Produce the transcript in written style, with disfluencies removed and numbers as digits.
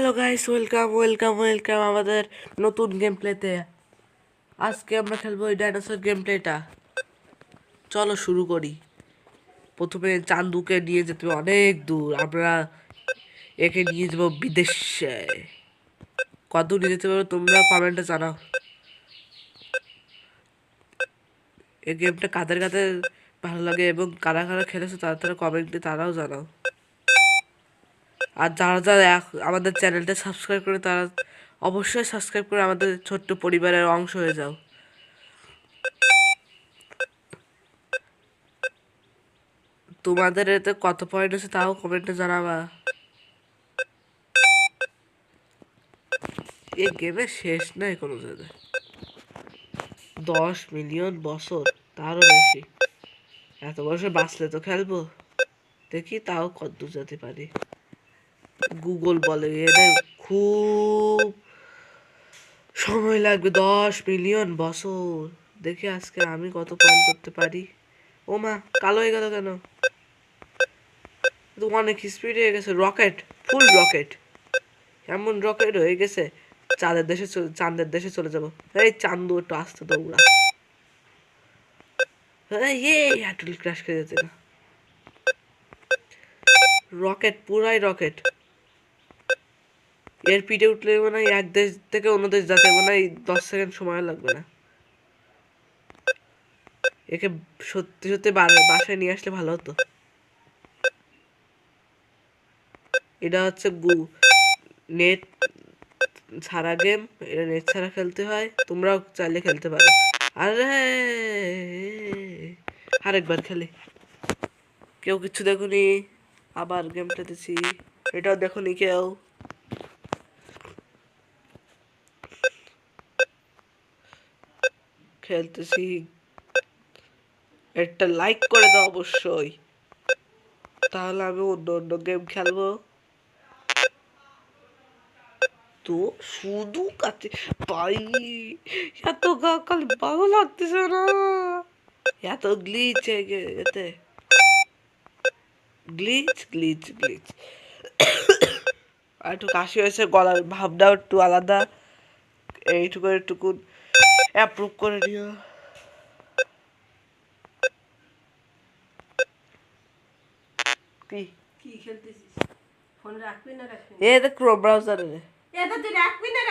Hello guys, welcome welcome welcome আমাদের নতুন game প্লেতে। আজকে আমরা খেলবো এই ডাইনোসর গেম প্লেটা। চলো শুরু করি। প্রথমে চান্দুকে নিয়ে যেতে হবে অনেক দূর। আমরা একে নিয়ে যাবো বিদেশে। কত দূর নিয়ে যেতে পারবো তোমরা কমেন্টে জানাও। এই গেমটা কাদের কাদের ভালো লাগে এবং কারা কারা খেলেছো তারা তারা কমেন্টে তারাও জানাও। আর যারা যারা আমাদের চ্যানেলটা সাবস্ক্রাইব করে তারা অবশ্যই সাবস্ক্রাইব করে আমাদের ছোট্ট পরিবারের অংশ হয়ে যাও। তোমাদের এতে কত পয়েন্ট আছে তাও কমেন্টে জানাবা। এই গেমে শেষ নাই কোনো জায়গায়। 10 মিলিয়ন বছর, তারও বেশি। এত বছর বাঁচলে তো খেলবো। দেখি তাও কত দূর যেতে পারি। গুগল বলে এটা খুব সময় লাগবে, 10 মিলিয়ন বছর। দেখি আজকে আমি কত পয়েন্ট করতে পারি। ও মা, কালো হয়ে গেল কেন? তো অনেক স্পিড হয়ে গেছে। রকেট, ফুল রকেট, এমন রকেট হয়ে গেছে চাঁদের দেশে চলে যাবো। এই চান্দু একটু আসতে দৌড়া। হাটুল ক্রাশ খেয়ে যাচ্ছে না। রকেট, পুরাই রকেট। এর পিঠে উঠলে মনে হয় এক দেশ থেকে অন্য দেশ যাতে মনে হয় 10 সেকেন্ড সময় লাগবে না। একে সত্যি সত্যি বাসায় নিয়ে আসলে ভালো হতো। এটা হচ্ছে নেট ছাড়া গেম। এটা নেট ছাড়া খেলতে হয়, তোমরাও চাইলে খেলতে পারো। আরে আরেকবার খেলি। কেউ কিছু দেখুনি, আবার গেম খেলতেছি। এটাও দেখুনি কেউ। খেলতেছি। একটা লাইক করে দাও অবশ্যই, তাহলে আমি অন্য অন্য গেম খেলবো। তো শুধু কাছে পাই, এত কাল ভালো লাগতেছে না। এত গ্লিচ এতে, গ্লিচ গ্লিচ গ্লিচ। আর একটু কাশি হয়েছে, গলার ভাবটাও একটু আলাদা। এইটুকু একটুকু অ্যাপ্রুভ করে নিও। কি কি খেলতেছিস? ফোন রাখবি না রাখবি না? এ দেখ ক্রোম ব্রাউজারে। এটা তুই রাখবি না?